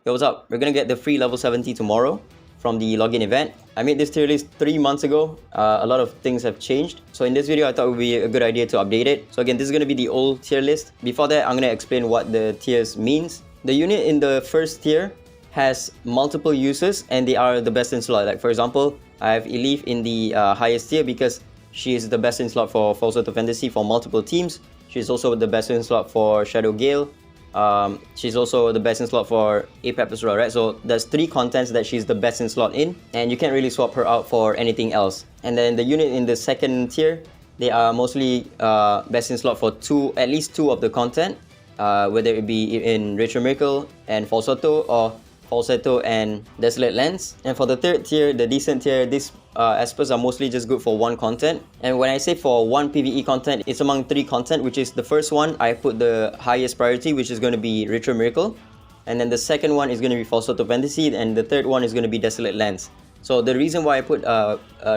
Yo, what's up? We're gonna get the free level 70 tomorrow from the login event. I made this tier list 3 months ago. A lot of things have changed. So in this video, I thought it would be a good idea to update it. So again, this is gonna be the old tier list. Before that, I'm gonna explain what the tiers means. The unit in the first tier has multiple uses and they are the best in slot. Like for example, I have Elif in the highest tier because she is the best in slot for False Auto Fantasy for multiple teams. She's also the best in slot for Shadow Gale. She's also the best in slot for Apep as well, right? So there's 3 contents that she's the best in slot in, and you can't really swap her out for anything else. And then the unit in the second tier, they are mostly best in slot for at least two of the content, whether it be in Ritual Miracle and False Auto, or Falsetto and Dislyte Lens. And for the third tier, the decent tier, these Espers are mostly just good for 1 content. And when I say for 1 PvE content, it's among 3 content, which is the first one, I put the highest priority, which is going to be Ritual Miracle. And then the second one is going to be False Auto Fantasy, and the third one is going to be Dislyte Lens. So the reason why I put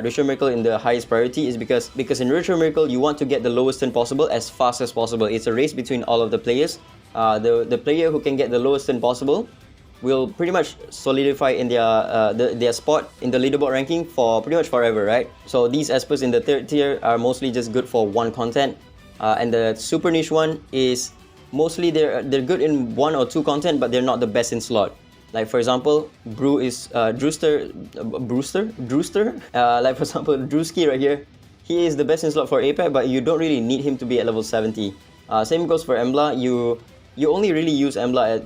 Ritual Miracle in the highest priority is because in Ritual Miracle, you want to get the lowest turn possible as fast as possible. It's a race between all of the players. The player who can get the lowest turn possible will pretty much solidify in their spot in the leaderboard ranking for pretty much forever, right? So these Espers in the third tier are mostly just good for 1 content, and the super niche one is mostly they're good in 1 or 2 content, but they're not the best in slot. Like for example, Drewster. Like for example, Drewski right here. He is the best in slot for Apep, but you don't really need him to be at level 70. Same goes for Embla. You only really use Embla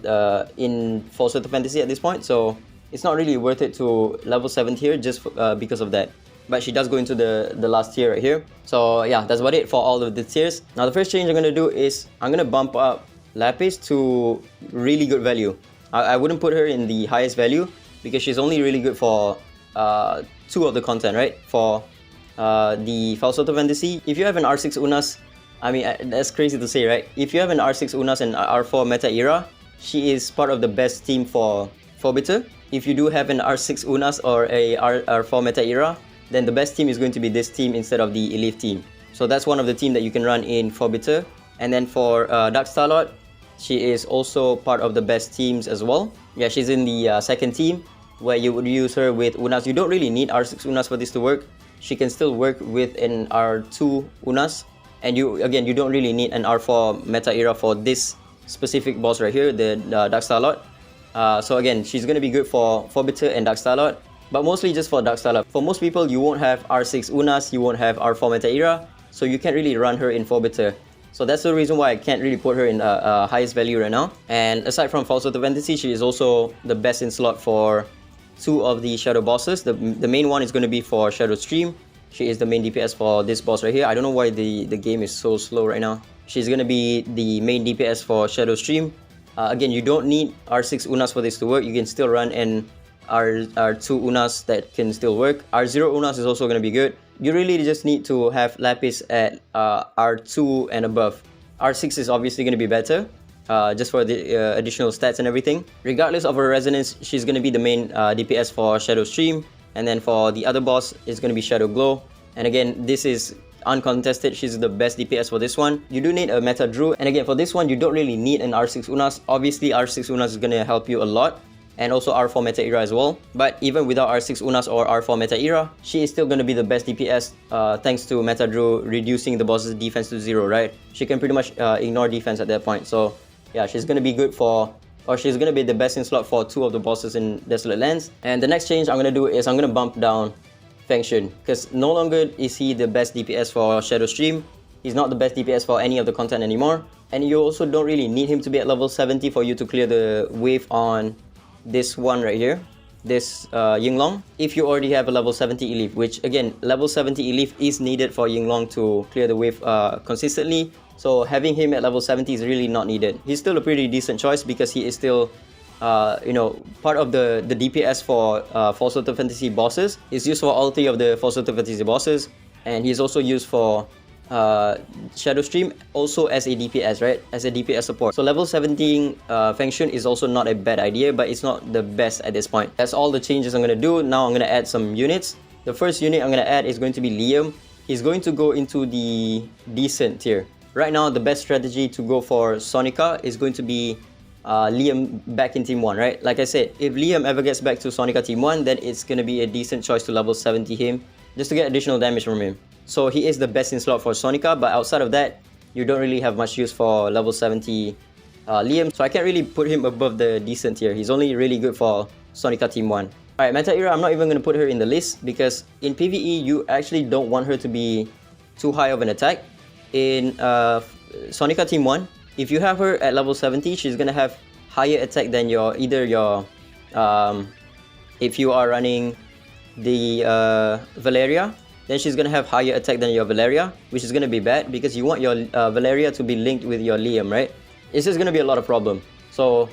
in False Auto Fantasy at this point, so it's not really worth it to level 7 here just because of that. But she does go into the last tier right here. So yeah, that's about it for all of the tiers. Now the first change I'm going to do is I'm going to bump up Lapis to really good value. I wouldn't put her in the highest value because she's only really good for 2 of the content, right? For the False Auto Fantasy, if you have an R6 Unas, I mean, that's crazy to say, right? If you have an R6 Unas and R4 Meta Era, she is part of the best team for Bitter. If you do have an R6 Unas or a R4 Meta Era, then the best team is going to be this team instead of the Elif team. So that's one of the team that you can run in for Bitter. And then for Dark Starlord, she is also part of the best teams as well. Yeah, she's in the second team where you would use her with Unas. You don't really need R6 Unas for this to work. She can still work with an R2 Unas. And you don't really need an R4 Meta Era for this specific boss right here, the Dark Starlord. So again, she's going to be good for Bitter and Dark Starlord, but mostly just for Dark Starlord. For most people, you won't have R6 Unas, you won't have R4 Meta Era, so you can't really run her in Bitter. So that's the reason why I can't really put her in highest value right now. And aside from False Auto Fantasy, she is also the best in slot for 2 of the Shadow bosses. The main one is going to be for Shadow Stream. She is the main DPS for this boss right here. I don't know why the game is so slow right now. She's going to be the main DPS for Shadow Stream. Again, you don't need R6 Unas for this to work. You can still run an R2 Unas that can still work. R0 Unas is also going to be good. You really just need to have Lapis at R2 and above. R6 is obviously going to be better, just for the additional stats and everything. Regardless of her resonance, she's going to be the main DPS for Shadow Stream. And then for the other boss, it's going to be Shadow Glow. And again, this is uncontested. She's the best DPS for this one. You do need a Meta Drew. And again, for this one, you don't really need an R6 Unas. Obviously, R6 Unas is going to help you a lot. And also R4 Meta Era as well. But even without R6 Unas or R4 Meta Era, she is still going to be the best DPS thanks to Meta Drew reducing the boss's defense to 0, right? She can pretty much ignore defense at that point. So yeah, she's going to be good for... or she's going to be the best in slot for 2 of the bosses in Dislyte Lens. And the next change I'm going to do is I'm going to bump down Feng Shun, because no longer is he the best DPS for Shadow Stream. He's not the best DPS for any of the content anymore. And you also don't really need him to be at level 70 for you to clear the wave on this one right here, this Yinglong. If you already have a level 70 Elif, which again, level 70 Elif is needed for Yinglong to clear the wave consistently. So having him at level 70 is really not needed. He's still a pretty decent choice because he is still, part of the DPS for False Auto Fantasy bosses. He's used for all 3 of the False Auto Fantasy bosses, and he's also used for Shadow Stream also as a DPS, right? As a DPS support. So level 17 Feng Shun is also not a bad idea, but it's not the best at this point. That's all the changes I'm going to do. Now I'm going to add some units. The first unit I'm going to add is going to be Liam. He's going to go into the decent tier. Right now, the best strategy to go for Sonica is going to be Liam back in Team 1, right? Like I said, if Liam ever gets back to Sonica Team 1, then it's going to be a decent choice to level 70 him, just to get additional damage from him. So he is the best in slot for Sonica, but outside of that, you don't really have much use for level 70 Liam, so I can't really put him above the decent tier. He's only really good for Sonica Team 1. Alright, Meta Era, I'm not even going to put her in the list because in PvE, you actually don't want her to be too high of an attack. In Sonica Team 1, if you have her at level 70, she's going to have higher attack than if you are running the Valeria, then she's going to have higher attack than your Valeria, which is going to be bad because you want your Valeria to be linked with your Liam, right? It's just going to be a lot of problem. So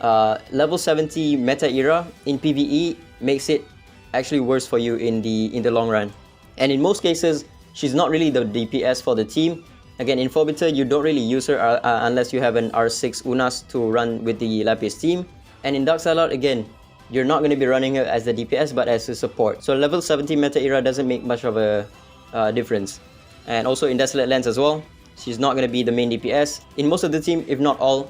level 70 Meta Era in PvE makes it actually worse for you in the long run. And in most cases, she's not really the DPS for the team. Again, in Forbiter, you don't really use her unless you have an R6 Unas to run with the Lapis team. And in Dark Salad, again, you're not going to be running her as the DPS but as a support. So level 70 Meta Era doesn't make much of a difference. And also in Desolate Lands as well, she's not going to be the main DPS. In most of the team, if not all,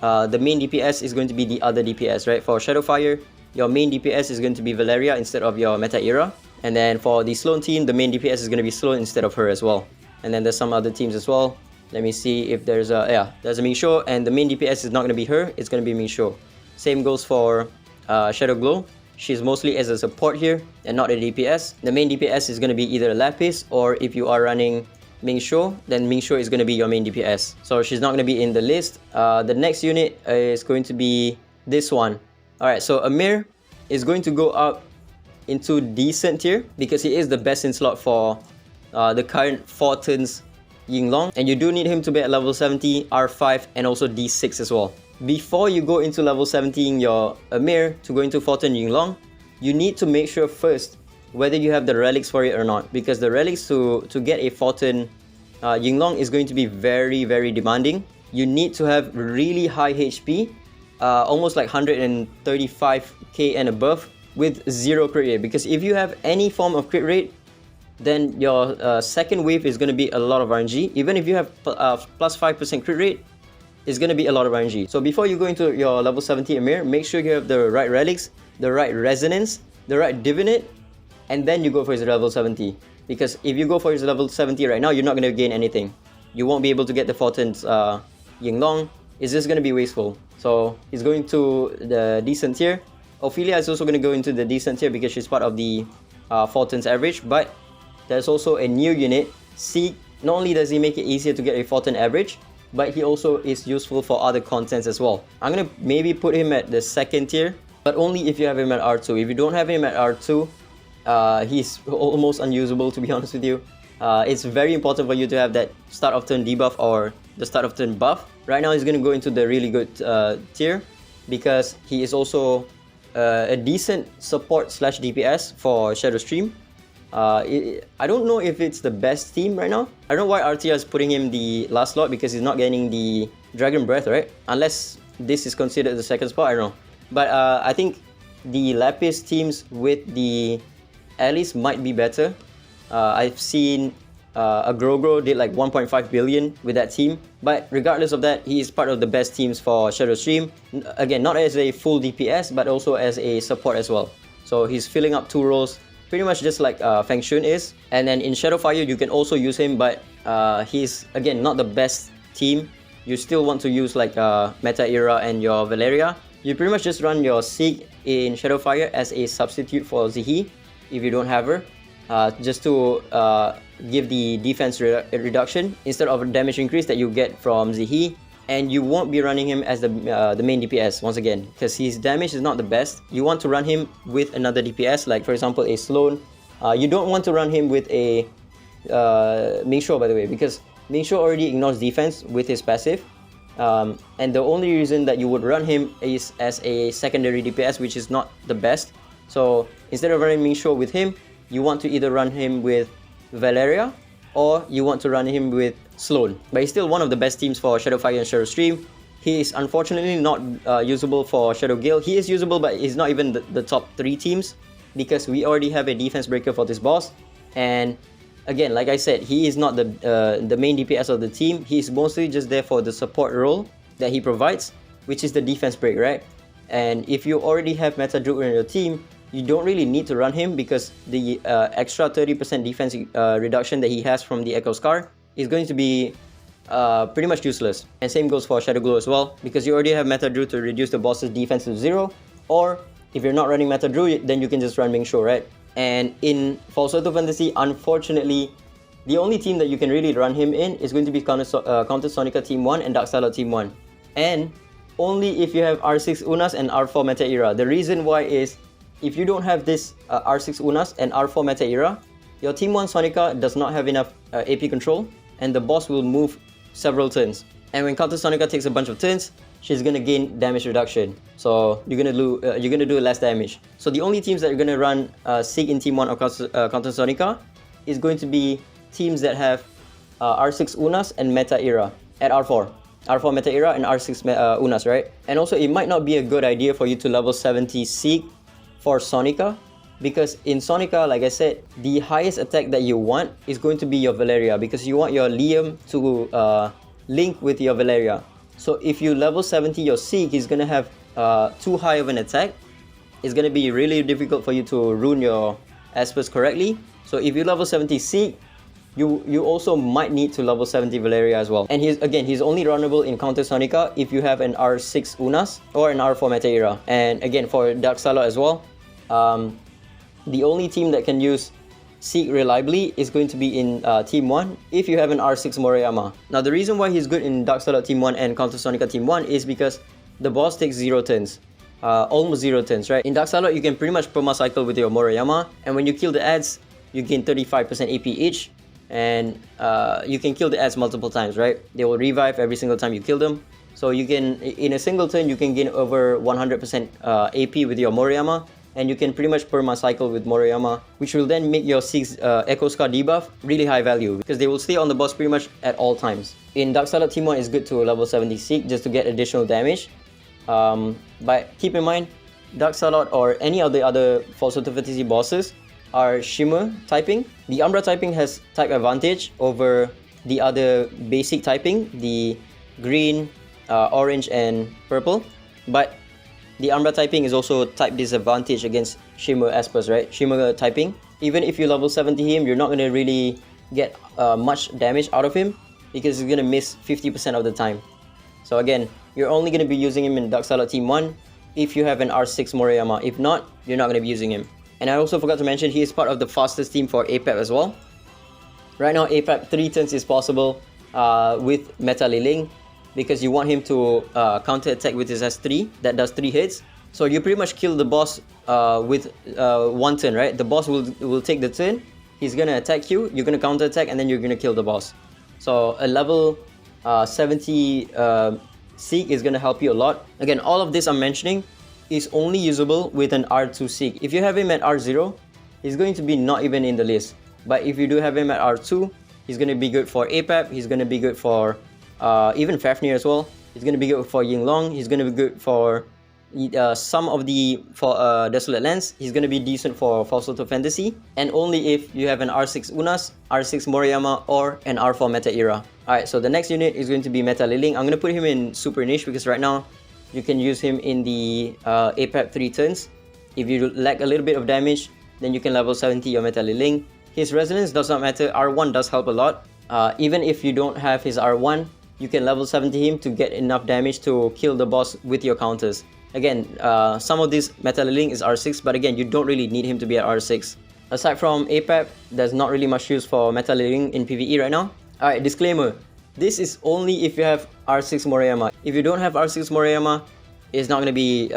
the main DPS is going to be the other DPS, right? For Shadowfire, your main DPS is going to be Valeria instead of your Meta Era. And then for the Sloan team, the main DPS is going to be Sloan instead of her as well. And then there's some other teams as well. Let me see if there's a... there's a Mingsho, and the main DPS is not going to be her, it's going to be Mingsho. Same goes for Shadow Glow. She's mostly as a support here and not a DPS. The main DPS is going to be either Lapis, or if you are running Mingsho, then Mingsho is going to be your main DPS. So she's not going to be in the list. The next unit is going to be this one. Alright, so Amir is going to go up into decent tier because he is the best in slot for the current 4 turns Yinglong, and you do need him to be at level 70, R5, and also D6 as well. Before you go into level 17 your Amir to go into 4 turn Yinglong, you need to make sure first whether you have the relics for it or not, because the relics to get a 4 turn Yinglong is going to be very, very demanding. You need to have really high HP, almost like 135k and above, with 0 crit rate, because if you have any form of crit rate, then your second wave is going to be a lot of RNG. Even if you have plus 5% crit rate, it's going to be a lot of RNG. So before you go into your level 70 Amir, make sure you have the right relics, the right resonance, the right divinate, and then you go for his level 70. Because if you go for his level 70 right now, you're not going to gain anything. You won't be able to get the 4 turns Yinglong. It's just going to be wasteful. So he's going to the decent tier. Ophelia is also going to go into the decent tier because she's part of the 4 turns average, but there's also a new unit, Seek. Not only does he make it easier to get a 4 turn average, but he also is useful for other contents as well. I'm going to maybe put him at the 2nd tier, but only if you have him at R2. If you don't have him at R2, he's almost unusable, to be honest with you. It's very important for you to have that start of turn debuff or the start of turn buff. Right now he's going to go into the really good tier because he is also a decent support / DPS for Shadow Stream. I don't know if it's the best team right now. I don't know why RTR is putting him the last slot, because he's not getting the Dragon Breath, right? Unless this is considered the 2nd spot, I don't know. But I think the Lapis teams with the Alice might be better. I've seen a Grogro did like 1.5 billion with that team. But regardless of that, he is part of the best teams for Shadow Stream. Again, not as a full DPS, but also as a support as well. So he's filling up 2 roles, pretty much just like Feng Shun is. And then in Shadowfire, you can also use him, but he's, again, not the best team. You still want to use like Meta Era and your Valeria. You pretty much just run your Seek in Shadowfire as a substitute for Zihi, if you don't have her, just to give the defense reduction instead of damage increase that you get from Zihi. And you won't be running him as the main DPS once again, because his damage is not the best. You want to run him with another DPS, like for example a Sloan. You don't want to run him with a Mingsho, by the way, because Mingsho already ignores defense with his passive. And the only reason that you would run him is as a secondary DPS, which is not the best. So instead of running Mingsho with him, you want to either run him with Valeria, or you want to run him with Sloan. But he's still one of the best teams for Shadowfire and Shadow Stream. He is unfortunately not usable for Shadow Gale. He is usable, but he's not even the top 3 teams, because we already have a defense breaker for this boss. And again, like I said, he is not the main DPS of the team. He's mostly just there for the support role that he provides. which is the defense break, right? And if you already have Meta Druid in your team, you don't really need to run him because the extra 30% defense reduction that he has from the Echo Scar is going to be pretty much useless. And same goes for Shadow Glow as well, because you already have Meta Druid to reduce the boss's defense to 0, or if you're not running Meta Druid, then you can just run Ming Shu, right? And in False Auto Fantasy, unfortunately, the only team that you can really run him in is going to be Counter Sonica Team 1 and Dark Starlord Team 1. And only if you have R6 Unas and R4 Meta Era. The reason why is, if you don't have this R6 Unas and R4 Meta Era, your Team 1 Sonica does not have enough AP control, and the boss will move several turns. And when Counter Sonica takes a bunch of turns, she's gonna gain damage reduction. So you're gonna do less damage. So the only teams that are gonna run Sig in Team 1 or Counter Sonica is going to be teams that have R6 Unas and Meta Era at R4. R4 Meta Era and R6 Unas, right? And also, it might not be a good idea for you to level 70 Sig for Sonica, because in Sonica, like I said, the highest attack that you want is going to be your Valeria, because you want your Liam to link with your Valeria. So if you level 70 your Sig, he's gonna have too high of an attack. It's gonna be really difficult for you to rune your Espers correctly. So if you level 70 Sig, you also might need to level 70 Valeria as well. And he's only runnable in Counter Sonica if you have an R6 Unas or an R4 Meta Era. And again, for Dark Starlord as well, the only team that can use Sig reliably is going to be in Team 1 if you have an R6 Moriyama. Now, the reason why he's good in Dark Starlord Team 1 and Counter Sonica Team 1 is because the boss takes 0 turns. Almost 0 turns, right? In Dark Starlord, you can pretty much perma-cycle with your Moriyama, and when you kill the ads, you gain 35% AP each, and you can kill the ads multiple times, right? They will revive every single time you kill them. So you can, in a single turn, you can gain over 100% AP with your Moriyama, and you can pretty much perma-cycle with Moriyama, which will then make your Sig's Echo Scar debuff really high value, because they will stay on the boss pretty much at all times. In Dark Starlord Team 1, it's good to level 70 Sig just to get additional damage. But keep in mind, Dark Starlord or any of the other False Auto Fantasy bosses are Shimmer typing. The Umbra typing has type advantage over the other basic typing, the green, orange and purple. But the Umbra typing is also type disadvantage against Shimmer Espers, right? Shimmer typing. Even if you level 70 him, you're not going to really get much damage out of him, because he's going to miss 50% of the time. So again, you're only going to be using him in Dark Starlord Team 1 if you have an R6 Moriyama. If not, you're not going to be using him. And I also forgot to mention, he is part of the fastest team for APAP as well. Right now, APAP 3 turns is possible with Meta Liling, because you want him to counter attack with his S3 that does 3 hits. So you pretty much kill the boss with 1 turn, right? The boss will take the turn, he's gonna attack you, you're gonna counter attack, and then you're gonna kill the boss. So a level 70 Sig is gonna help you a lot. Again, all of this I'm mentioning is only usable with an R2 Sig. If you have him at R0, he's going to be not even in the list. But if you do have him at R2, he's gonna be good for APAP, he's gonna be good for even Fafnir as well. He's going to be good for Yinglong. He's going to be good for some of the Desolate Lands. He's going to be decent for False Auto Fantasy. And only if you have an R6 Unas, R6 Moriyama, or an R4 Meta Era. Alright, so the next unit is going to be Meta Liling. I'm going to put him in Super Niche, because right now you can use him in the APAP 3 turns. If you lack a little bit of damage, then you can level 70 your Meta Liling. His resonance does not matter. R1 does help a lot. Even if you don't have his R1, you can level 70 him to get enough damage to kill the boss with your counters. Again, some of this Meta Liling is R6, but again, you don't really need him to be at R6. Aside from APAP, there's not really much use for Meta Liling in PvE right now. Alright, disclaimer. This is only if you have R6 Moriyama. If you don't have R6 Moriyama, it's not going to be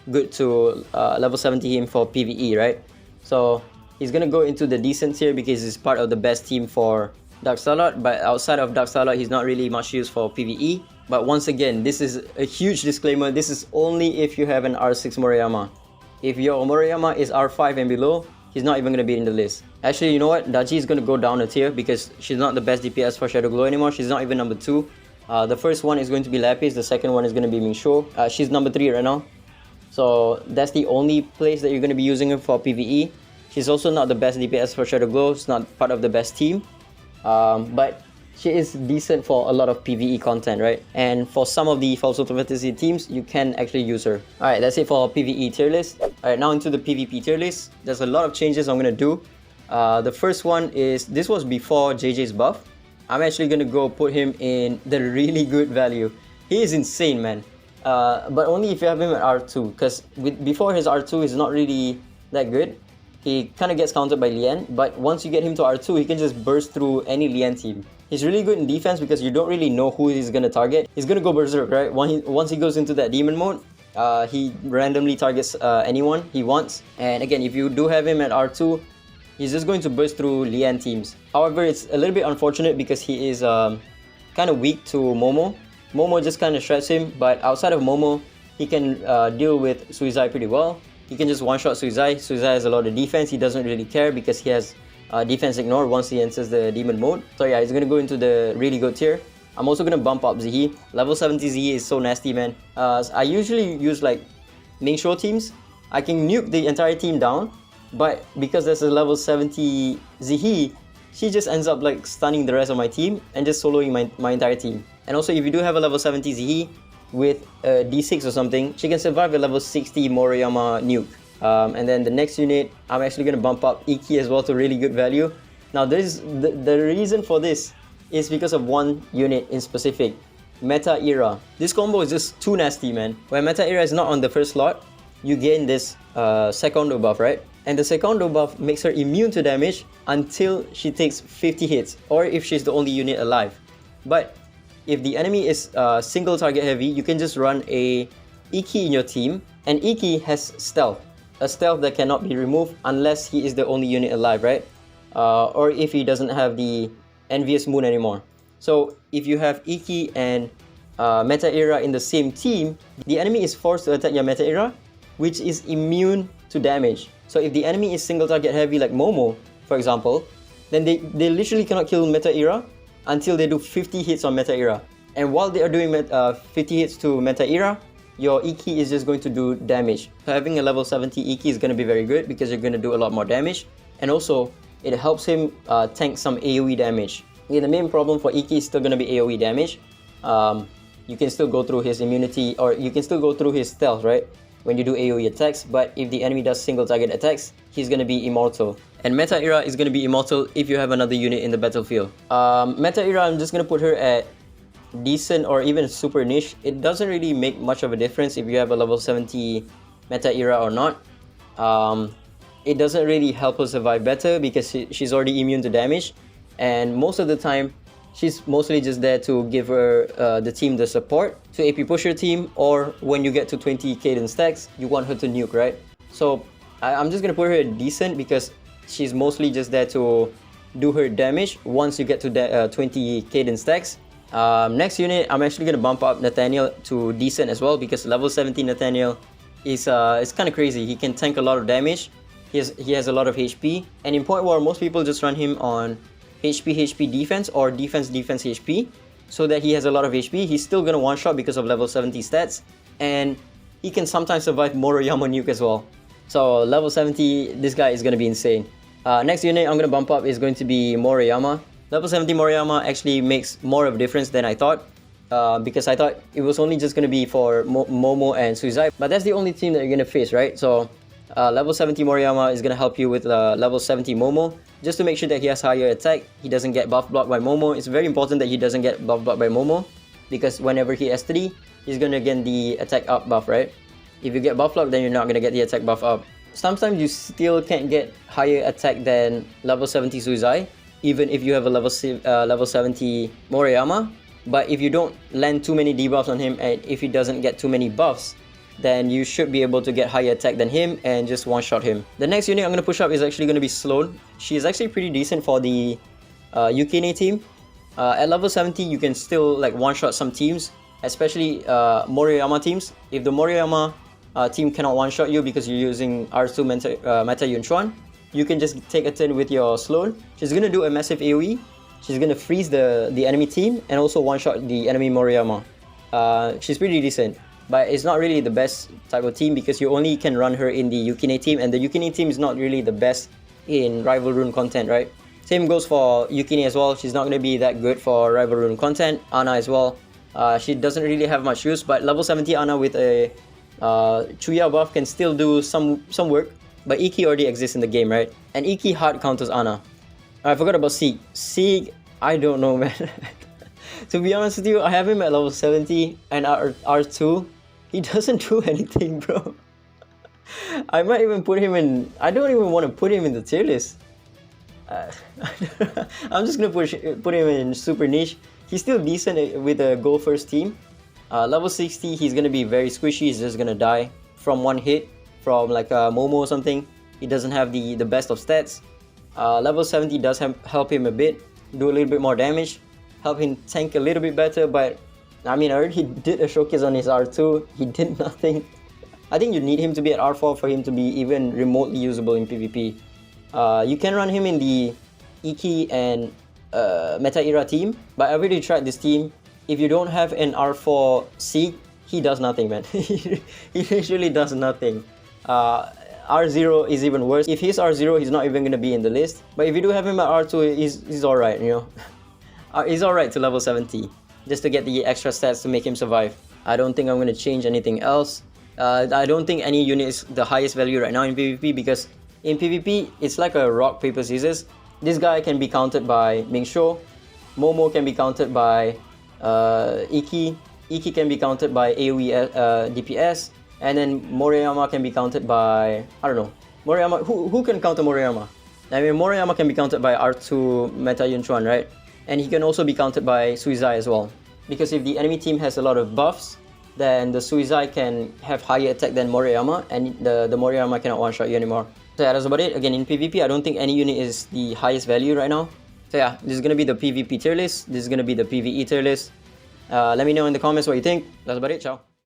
good to level 70 him for PvE, right? So he's going to go into the decent tier because he's part of the best team for Dark Starlord, but outside of Dark Starlord, he's not really much use for PvE. But once again, this is a huge disclaimer. This is only if you have an R6 Moriyama. If your Moriyama is R5 and below, he's not even going to be in the list. Actually, you know what? Daji is going to go down a tier because she's not the best DPS for Shadow Glow anymore. She's not even number 2. The first one is going to be Lapis. The second one is going to be Mingsho. She's number 3 right now. So that's the only place that you're going to be using her for PvE. She's also not the best DPS for Shadow Glow. It's not part of the best team. But she is decent for a lot of PvE content, right? And for some of the False Fantasy teams, you can actually use her. Alright, that's it for PvE tier list. Alright, now into the PvP tier list. There's a lot of changes I'm gonna do. The first one is, this was before Ggez buff. I'm actually gonna go put him in the really good value. He is insane, man. But only if you have him at R2, because before his R2 is not really that good. He kind of gets countered by Lian, but once you get him to R2, he can just burst through any Lian team. He's really good in defense because you don't really know who he's going to target. He's going to go berserk, right? Once he goes into that demon mode, he randomly targets anyone he wants. And again, if you do have him at R2, he's just going to burst through Lian teams. However, it's a little bit unfortunate because he is kind of weak to Momo. Momo just kind of shreds him, but outside of Momo, he can deal with Suizai pretty well. He can just one-shot Suizai. Suizai has a lot of defense. He doesn't really care because he has defense ignore once he enters the demon mode. So yeah, he's going to go into the really good tier. I'm also going to bump up Zihi. Level 70 Zihi is so nasty, man. I usually use like Ningxuo teams. I can nuke the entire team down, but because there's a level 70 Zihi, she just ends up like stunning the rest of my team and just soloing my entire team. And also, if you do have a level 70 Zihi, with a D6 or something, she can survive a level 60 Moriyama nuke. And then the next unit, I'm actually going to bump up Iki as well to really good value. Now the reason for this is because of one unit in specific, Meta Era. This combo is just too nasty, man. When Meta Era is not on the first slot, you gain this Secondo buff, right? And the Secondo buff makes her immune to damage until she takes 50 hits, or if she's the only unit alive. But if the enemy is single target heavy, you can just run a Iki in your team, and Iki has stealth. A stealth that cannot be removed unless he is the only unit alive, right? Or if he doesn't have the Envious Moon anymore. So if you have Iki and Meta Era in the same team, the enemy is forced to attack your Meta Era, which is immune to damage. So if the enemy is single target heavy like Momo, for example, then they literally cannot kill Meta Era until they do 50 hits on Meta Era. And while they are doing 50 hits to Meta Era, your Iki is just going to do damage. So having a level 70 Iki is going to be very good because you're going to do a lot more damage. And also, it helps him tank some AoE damage. Yeah, the main problem for Iki is still going to be AoE damage. You can still go through his immunity, or you can still go through his stealth, right? When you do AoE attacks, but if the enemy does single target attacks, he's going to be immortal. And Meta Era is going to be immortal if you have another unit in the battlefield. Meta Era, I'm just going to put her at decent or even super niche. It doesn't really make much of a difference if you have a level 70 Meta Era or not. It doesn't really help her survive better because she's already immune to damage. And most of the time, she's mostly just there to give her the team the support to AP push your team, or when you get to 20 cadence stacks, you want her to nuke, right? So I'm just going to put her at decent because she's mostly just there to do her damage once you get to 20 cadence stacks. Next unit, I'm actually going to bump up Nathaniel to decent as well because level 17 Nathaniel is kind of crazy. He can tank a lot of damage. He has a lot of HP. And in Point War, most people just run him on HP defense or defense HP so that he has a lot of HP. He's still going to one-shot because of level 70 stats. And he can sometimes survive Moroyama nuke as well. So level 70, this guy is going to be insane. Next unit I'm going to bump up is going to be Moriyama. Level 70 Moriyama actually makes more of a difference than I thought. Because I thought it was only just going to be for Momo and Suizai. But that's the only team that you're going to face, right? So level 70 Moriyama is going to help you with level 70 Momo. Just to make sure that he has higher attack, he doesn't get buff blocked by Momo. It's very important that he doesn't get buff blocked by Momo. Because whenever he S3, he's going to get the attack up buff, right? If you get buff blocked, then you're not going to get the attack buff up. Sometimes you still can't get higher attack than level 70 Suizai, even if you have a level 70 Moriyama. But if you don't land too many debuffs on him, and if he doesn't get too many buffs, then you should be able to get higher attack than him and just one-shot him. The next unit I'm going to push up is actually going to be Sloan. She's actually pretty decent for the Yukine team. At level 70, you can still like one-shot some teams, especially Moriyama teams. If the Moriyama team cannot one-shot you because you're using R2 Meta Yunchuan, you can just take a turn with your Sloan. She's going to do a massive AoE. She's going to freeze the enemy team and also one-shot the enemy Moriyama. She's pretty decent, but it's not really the best type of team because you only can run her in the Yukine team, and the Yukine team is not really the best in Rival Rune content, right? Same goes for Yukini as well. She's not going to be that good for Rival Rune content. Ana as well. She doesn't really have much use, but level 70 Ana with a Chuya buff can still do some work. But Iki already exists in the game, right? And Iki hard counters Ana. I forgot about Sieg. Sieg, I don't know, man. To be honest with you, I have him at level 70 and R2. He doesn't do anything, bro. I might even put him in... I don't even want to put him in the tier list. I'm just gonna put him in super niche. He's still decent with a go first team. Level 60, he's gonna be very squishy. He's just gonna die from one hit from like a Momo or something. He doesn't have the best of stats. Level 70 does help him a bit, do a little bit more damage, help him tank a little bit better. But I mean, I already did a showcase on his R2. He did nothing. I think you need him to be at R4 for him to be even remotely usable in PvP. You can run him in the Iki and Meta Era team, but I already tried this team. If you don't have an R4 Sieg, he does nothing, man. He literally does nothing. R0 is even worse. If he's R0, he's not even going to be in the list. But if you do have him at R2, he's alright, you know. He's alright to level 70, just to get the extra stats to make him survive. I don't think I'm going to change anything else. I don't think any unit is the highest value right now in PvP, because in PvP, it's like a rock, paper, scissors. This guy can be countered by Mingsho. Momo can be countered by Iki. Iki can be countered by AoE DPS. And then Moriyama can be countered by... I don't know. Moriyama... Who can counter Moriyama? I mean, Moriyama can be countered by R2 Meta Yunchuan, right? And he can also be countered by Suizai as well. Because if the enemy team has a lot of buffs, then the Suizai can have higher attack than Moriyama, and the Moriyama cannot one-shot you anymore. So yeah, that's about it. Again, in PvP, I don't think any unit is the highest value right now. So yeah, this is going to be the PvP tier list. This is going to be the PvE tier list. Let me know in the comments what you think. That's about it. Ciao.